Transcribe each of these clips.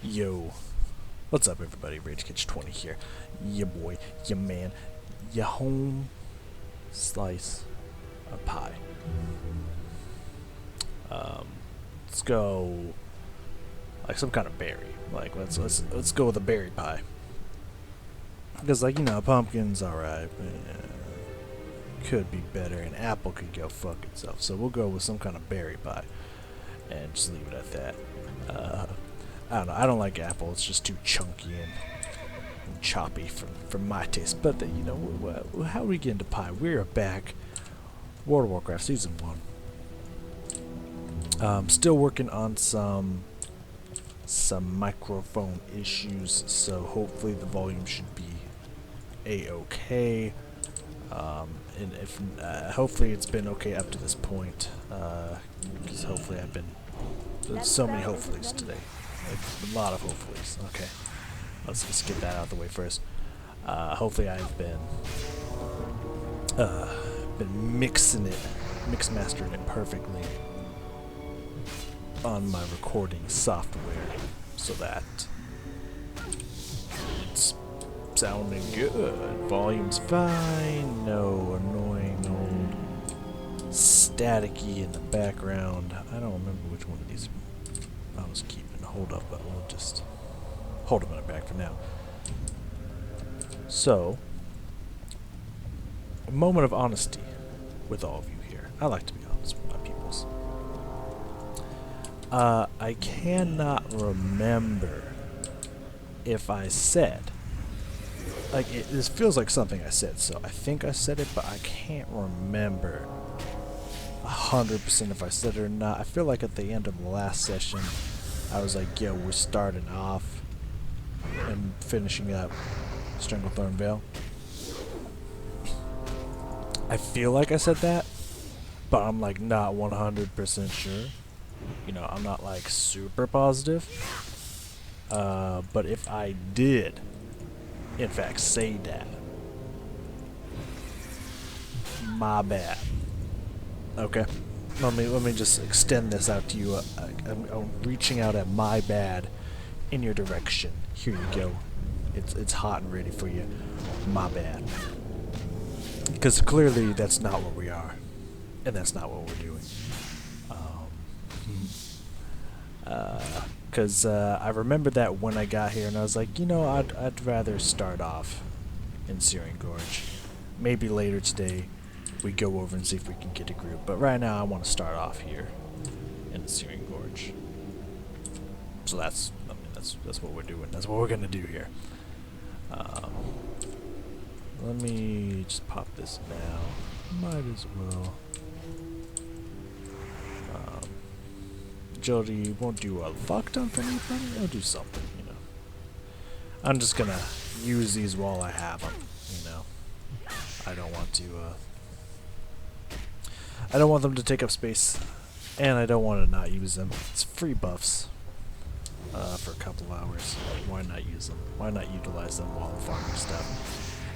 Yo, what's up everybody, RageKitch20 here. Ya boy, ya man, ya home slice of pie. Let's go like some kind of berry. Like let's go with a berry pie. Because like, you know, pumpkin's alright, but could be better. An apple could go fuck itself. So we'll go with some kind of berry pie and just leave it at that. I don't know. I don't like apple. It's just too chunky and choppy for my taste. But you know, how do we get into pie? We're back. World of Warcraft Season 1. Still working on some microphone issues, so hopefully the volume should be a-okay. And if hopefully it's been okay up to this point, because hopefully there's so many hopefullys today. Like, a lot of hopefullys. Okay, let's just get that out of the way first. Hopefully I've been mix mastering it perfectly on my recording software so that it's sounding good. Volume's fine, no annoying old staticky in the background. I don't remember which one of these I was keeping. Hold up, but we'll just hold them in the back for now. So, a moment of honesty with all of you here. I like to be honest with my peoples. I cannot remember if I said, like, this feels like something I said, so I think I said it, but I can't remember 100% if I said it or not. I feel like at the end of the last session, I was like, yo, we're starting off and finishing up Stranglethorn Vale. I feel like I said that, but I'm like not 100% sure. You know, I'm not like super positive. But if I did, in fact, say that, my bad. Okay? Let me just extend this out to you. I'm reaching out at my bad in your direction. Here you go. It's hot and ready for you. My bad. Because clearly that's not what we are. And that's not what we're doing. Because I remember that when I got here and I was like, you know, I'd rather start off in Searing Gorge. Maybe later today we go over and see if we can get a group. But right now I want to start off here in the Searing Gorge. So that's what we're doing. That's what we're gonna do here. Let me just pop this now. Might as well. Agility won't do a fuck ton for me, but it'll do something, you know. I'm just gonna use these while I have them, you know. I don't want them to take up space, and I don't want to not use them. It's free buffs for a couple hours. Why not use them? Why not utilize them while I'm farming stuff?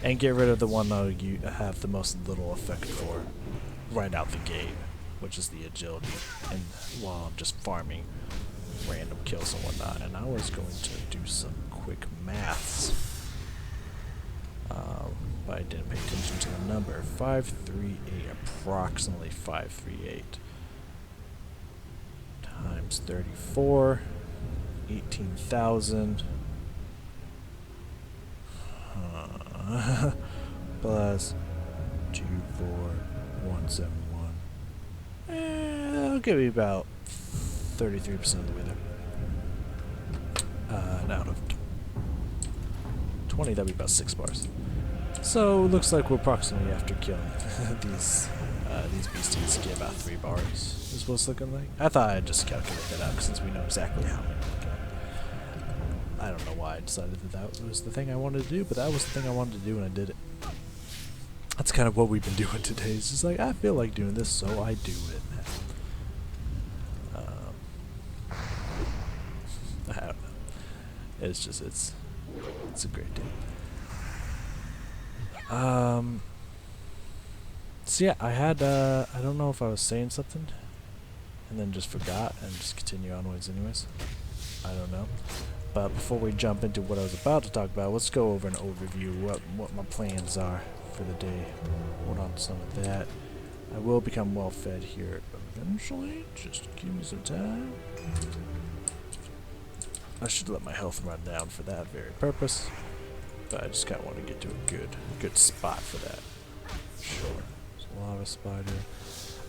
And get rid of the one that you have the most little effect for right out the gate, which is the agility, and while I'm just farming random kills and whatnot. And I was going to do some quick maths, but I didn't pay attention to the number. 538, approximately 538 times 34, 18,000 plus 24171. That'll give me about 33% of the way there. And out of 20, that'd be about 6 bars. So looks like we're approximately after killing these beasties to get about 3 bars. Is what it's looking like. I thought I'd just calculate that out since we know exactly how many. I don't know why I decided that was the thing I wanted to do, but that was the thing I wanted to do and I did it. That's kind of what we've been doing today. It's just like, I feel like doing this, so I do it. I don't know. It's just, it's a great day. So yeah, I had, I don't know if I was saying something and then just forgot and just continue onwards anyways. I don't know. But before we jump into what I was about to talk about, let's go over an overview what my plans are for the day. Hold on to some of that. I will become well fed here eventually. Just give me some time. I should let my health run down for that very purpose. But I just kind of want to get to a good spot for that. Sure. There's a lava spider.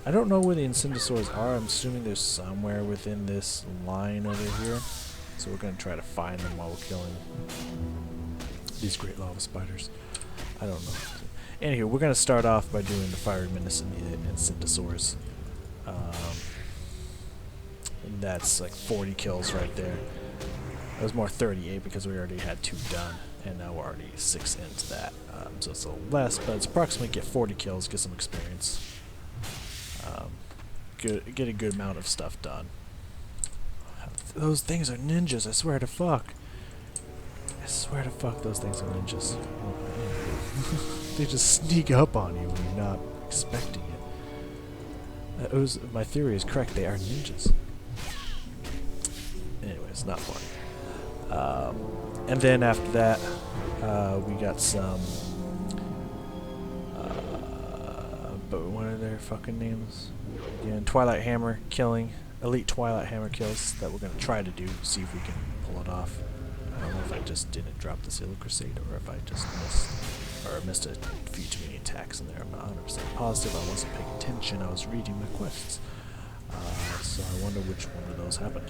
I don't know where the Incendisaurs are. I'm assuming they're somewhere within this line over here. So we're going to try to find them while we're killing these great lava spiders. I don't know. Anywho, we're going to start off by doing the Fiery Menace and the Incendisaurs. And that's like 40 kills right there. It was more 38 because we already had 2 done. And now we're already 6 into that. So it's a little less, but it's approximately get 40 kills, get some experience. Get a good amount of stuff done. Those things are ninjas, I swear to fuck. I swear to fuck those things are ninjas. They just sneak up on you when you're not expecting it. My theory is correct, they are ninjas. Anyways, not funny. And then after that, we got some... but what are their fucking names? Again, Twilight Hammer killing. Elite Twilight Hammer kills that we're going to try to do, see if we can pull it off. I don't know if I just didn't drop the Seal Crusade or if I just missed a few too many attacks in there. I'm not 100% positive. I wasn't paying attention. I was reading my quests. So I wonder which one of those happened.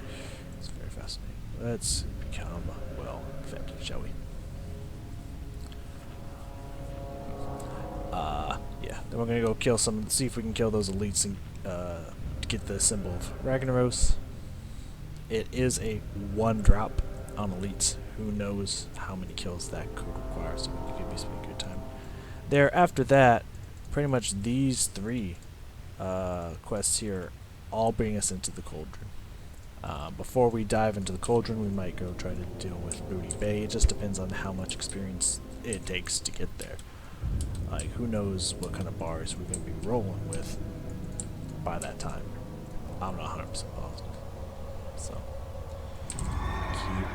It's very fascinating. Let's become well fed, shall we? Yeah. Then we're going to go kill some, see if we can kill those elites and get the symbol of Ragnaros. It is a 1 drop on elites. Who knows how many kills that could require, so we could be spending a good time. There, after that, pretty much these 3 quests here all bring us into the Cauldron. Before we dive into the Cauldron, we might go try to deal with Booty Bay. It just depends on how much experience it takes to get there. Like, who knows what kind of bars we're going to be rolling with by that time. I'm not 100% positive. So, keep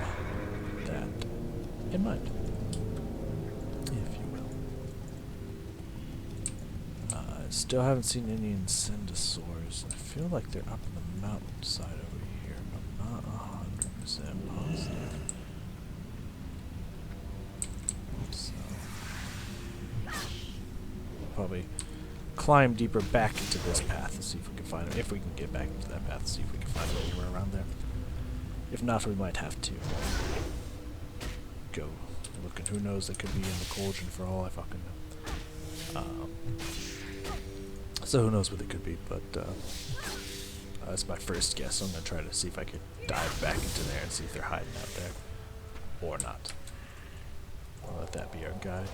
that in mind, if you will. I still haven't seen any Incendisaurs. I feel like they're up in the mountainside over here, but I'm not 100% positive. So, probably climb deeper back into this path and see if we can find it. If we can get back into that path, see if we can find it anywhere around there. If not, we might have to go looking. Who knows? They could be in the Cauldron for all I fucking know. So who knows what they could be? But that's my first guess. So I'm gonna try to see if I could dive back into there and see if they're hiding out there or not. I'll let that be our guide.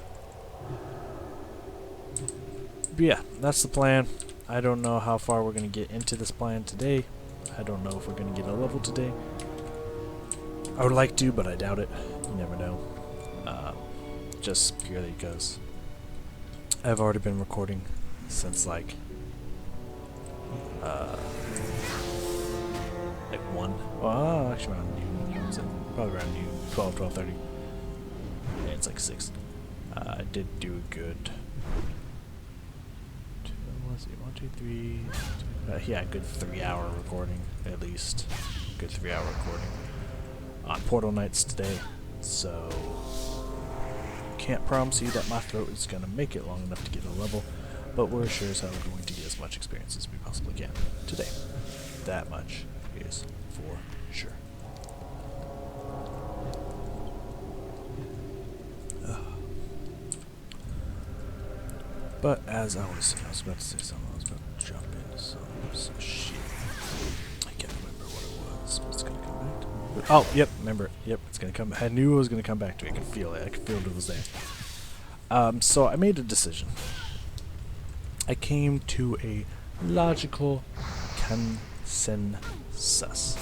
But yeah, that's the plan. I don't know how far we're going to get into this plan today. I don't know if we're going to get a level today. I would like to, but I doubt it. You never know. Just purely because I've already been recording since like 1. Well, actually around noon. Probably around noon. 12:30. And it's like 6. I did do a good... Let's see, 1, 2, 3. Yeah, a good 3-hour recording, at least. Good 3-hour recording on Portal Nights today. So, can't promise you that my throat is going to make it long enough to get a level, but we're sure as hell going to get as much experience as we possibly can today. That much is for sure. But as I was about to say something, I was about to jump into some shit. I can't remember what it was, but it's gonna come back to me. Oh, yep, remember it. Yep, it's gonna come. I knew it was gonna come back to me. I could feel it. I could feel it was there. So I made a decision. I came to a logical consensus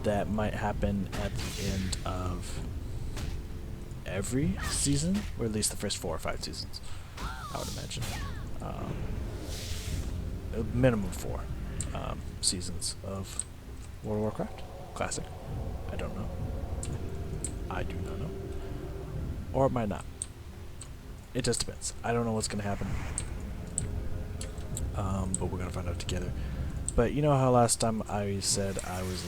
that might happen at the end of every season, or at least the first 4 or 5 seasons, I would imagine. A minimum 4 seasons of World of Warcraft. Classic. I don't know. I do not know. Or it might not. It just depends. I don't know what's going to happen. But we're going to find out together. But you know how last time I said I was,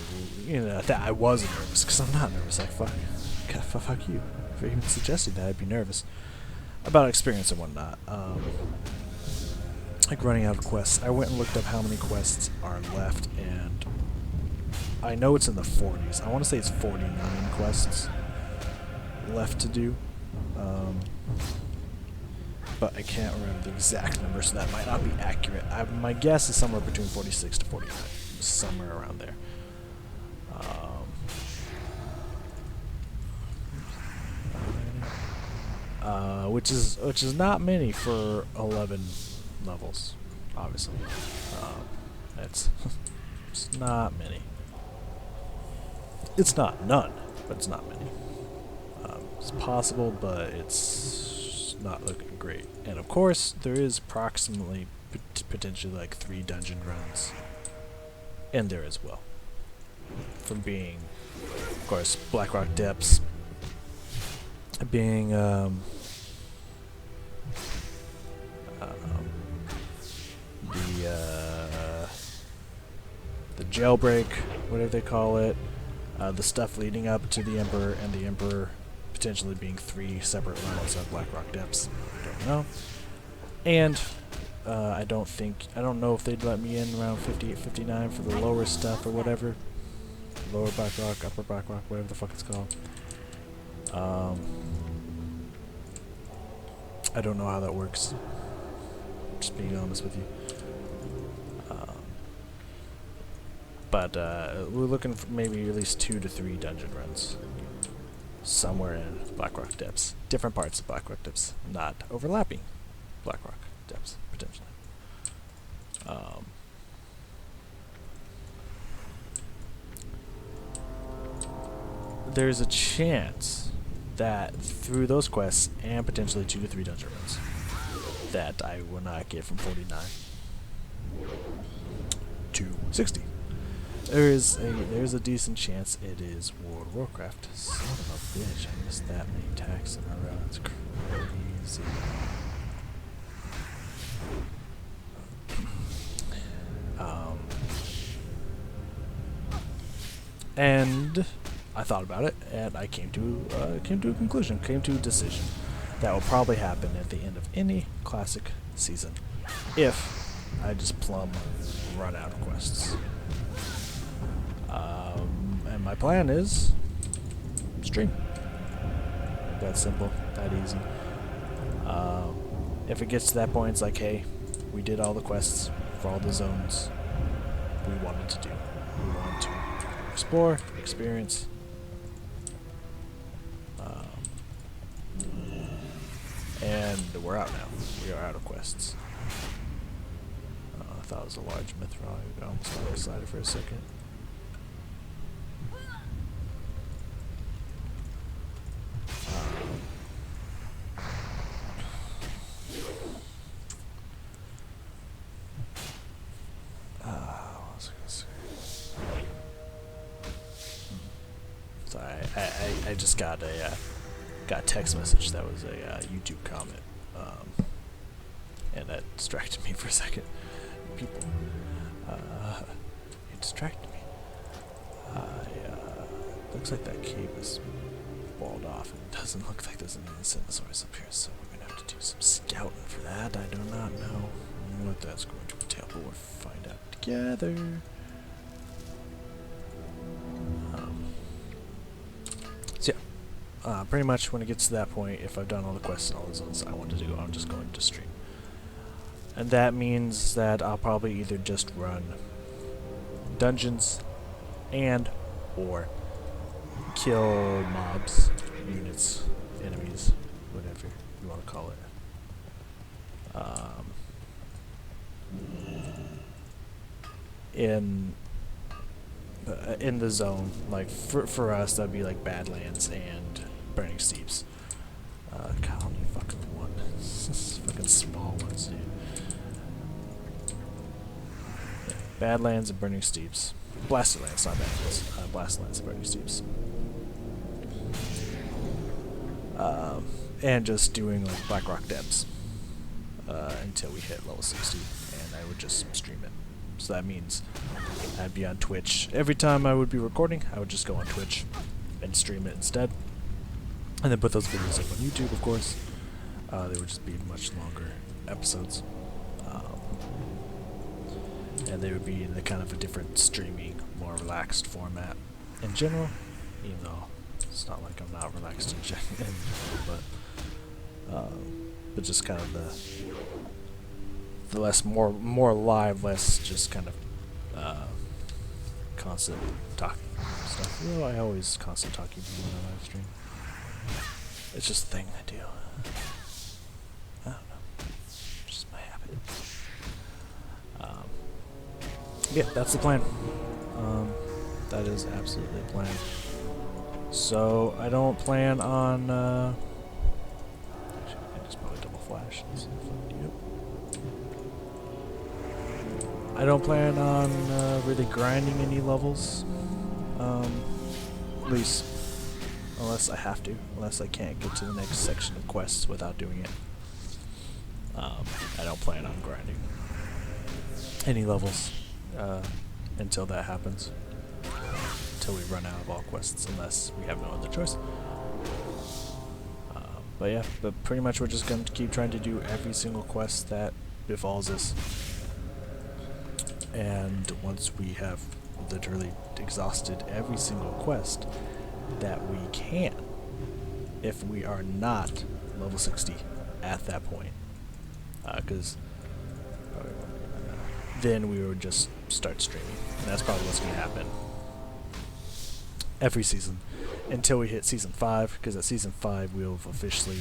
that I was nervous, because I'm not nervous. Like, fuck you for even suggesting that I'd be nervous about experience and whatnot. Like running out of quests. I went and looked up how many quests are left, and I know it's in the 40s. I want to say it's 49 quests left to do. But I can't remember the exact number, so that might not be accurate. My guess is somewhere between 46 to 49, somewhere around there. Which is not many for 11 levels, obviously. It's it's not many. It's not none, but it's not many. It's possible, but it's not looking great. And of course, there is approximately potentially like 3 dungeon runs in there as well. From being, of course, Blackrock Depths, being the jailbreak, whatever they call it, the stuff leading up to the Emperor, and the Emperor potentially being 3 separate runs of Blackrock Depths. I don't know. And I don't know if they'd let me in around 58, 59 for the lower stuff or whatever. Lower Blackrock, Upper Blackrock, whatever the fuck it's called. I don't know how that works. Just being honest with you. But we're looking for maybe at least 2 to 3 dungeon runs somewhere in Blackrock Depths. Different parts of Blackrock Depths, not overlapping Blackrock Depths, potentially. There's a chance that through those quests and potentially 2 to 3 dungeon runs that I will not get from 49 to 60. There's a decent chance it is World of Warcraft. Son of a bitch, I missed that many attacks in a row. That's crazy. And I thought about it, and I came to a conclusion, came to a decision. That will probably happen at the end of any classic season, if I just plumb run out of quests. And my plan is stream. That simple, that easy. If it gets to that point, it's like, hey, we did all the quests for all the zones we wanted to do. We wanted to explore, experience. And we're out now. We are out of quests. I thought it was a large mithril. I almost got excited for a second. What was I gonna say? Sorry, I just got a text message that was a YouTube comment, and that distracted me for a second. People, it distracted me. Looks like that cave is walled off, and it doesn't look like there's any Incenosaurus up here, so we're gonna have to do some scouting for that. I do not know what that's going to entail, but we'll find out together. So yeah, pretty much when it gets to that point, if I've done all the quests and all the zones I want to do, I'm just going to stream. And that means that I'll probably either just run dungeons and or kill mobs, units, enemies, whatever you want to call it. In the zone, like for us, that'd be like Badlands and Burning Steeps. God, only fucking one. Fucking small ones, dude. Yeah, Badlands and Burning Steeps. Blasted Lance, not Bandits. Blasted Lance, Burning Steeps. And just doing like Blackrock Depths until we hit level 60, and I would just stream it. So that means I'd be on Twitch. Every time I would be recording, I would just go on Twitch and stream it instead. And then put those videos up on YouTube, of course. They would just be much longer episodes. And they would be in the kind of a different streaming, more relaxed format in general, even though it's not like I'm not relaxed in general, but just kind of the less more live, less just kind of constant talking stuff. You know, I always constant talking when I live stream. It's just a thing I do. I don't know, just my habit. Yeah, that's the plan. That is absolutely the plan. So I don't plan on. Actually, I can just probably double flash. Yep. I don't plan on really grinding any levels. At least, unless I have to. Unless I can't get to the next section of quests without doing it. I don't plan on grinding any levels until that happens. Until we run out of all quests, unless we have no other choice. But yeah, but pretty much we're just going to keep trying to do every single quest that befalls us. And once we have literally exhausted every single quest that we can, if we are not level 60 at that point, because then we would just start streaming, and that's probably what's going to happen every season until we hit season 5, because at season 5 we'll have officially,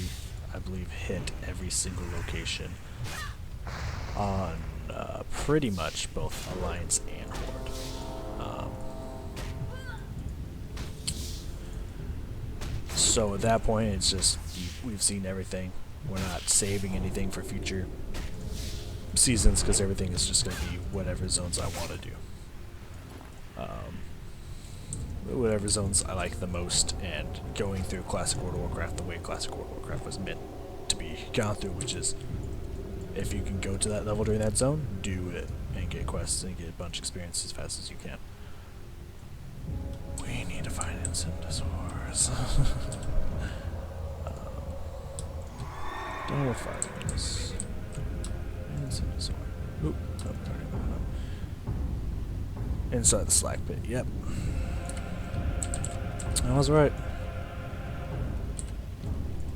I believe, hit every single location on pretty much both Alliance and Horde. So at that point it's just we've seen everything. We're not saving anything for future seasons because everything is just going to be whatever zones I want to do. Whatever zones I like the most, and going through Classic World of Warcraft the way Classic World of Warcraft was meant to be gone through, which is if you can go to that level during that zone, do it and get quests and get a bunch of experience as fast as you can. We need to find Incendisaurs. Don't fight this. Incendisaur. Oop, oh, already going up. Inside the Slack Pit, yep. I was right.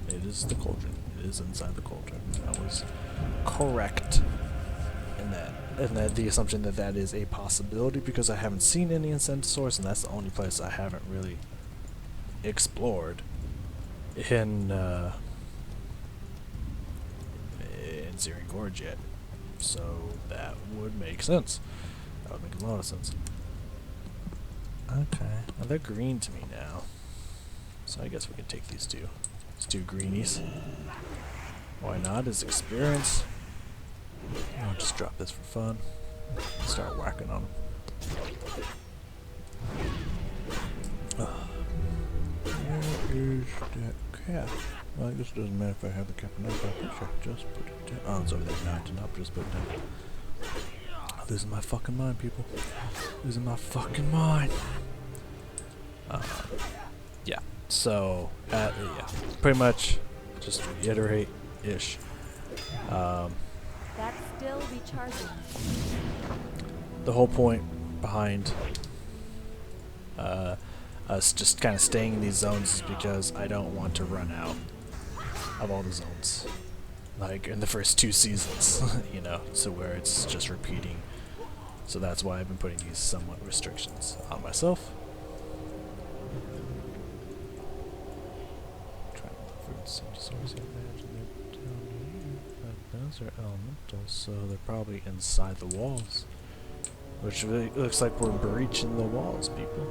It is the cauldron. It is inside the cauldron. I was correct in that the assumption that that is a possibility, because I haven't seen any Incendisaurs, and that's the only place I haven't really explored in Syrian Gorge yet. So that would make sense. That would make a lot of sense. Okay, well, they're green to me now, so I guess we can take these two. These two greenies. Why not? As experience. I'll just drop this for fun. Start whacking on them. Where is that cap? Well, I guess it doesn't matter if I have the cap or not. I should just put it down. Oh, it's over there mounted up. Just put it down. Losing my fucking mind, people. Losing my fucking mind. Yeah. So, yeah. Pretty much, just to reiterate-ish. That's still recharging. The whole point behind us just kind of staying in these zones is because I don't want to run out of all the zones. Like in the first 2 seasons, you know, so where it's just repeating. So that's why I've been putting these somewhat restrictions on myself. Trying to look for Incendisaurs. I imagine they're down here. But those are elementals, so they're probably inside the walls. Which really looks like we're breaching the walls, people.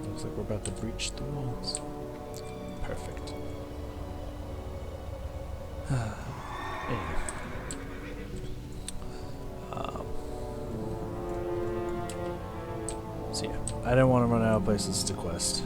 Looks like we're about to breach the walls. Perfect. Anyway. I didn't want to run out of places to quest.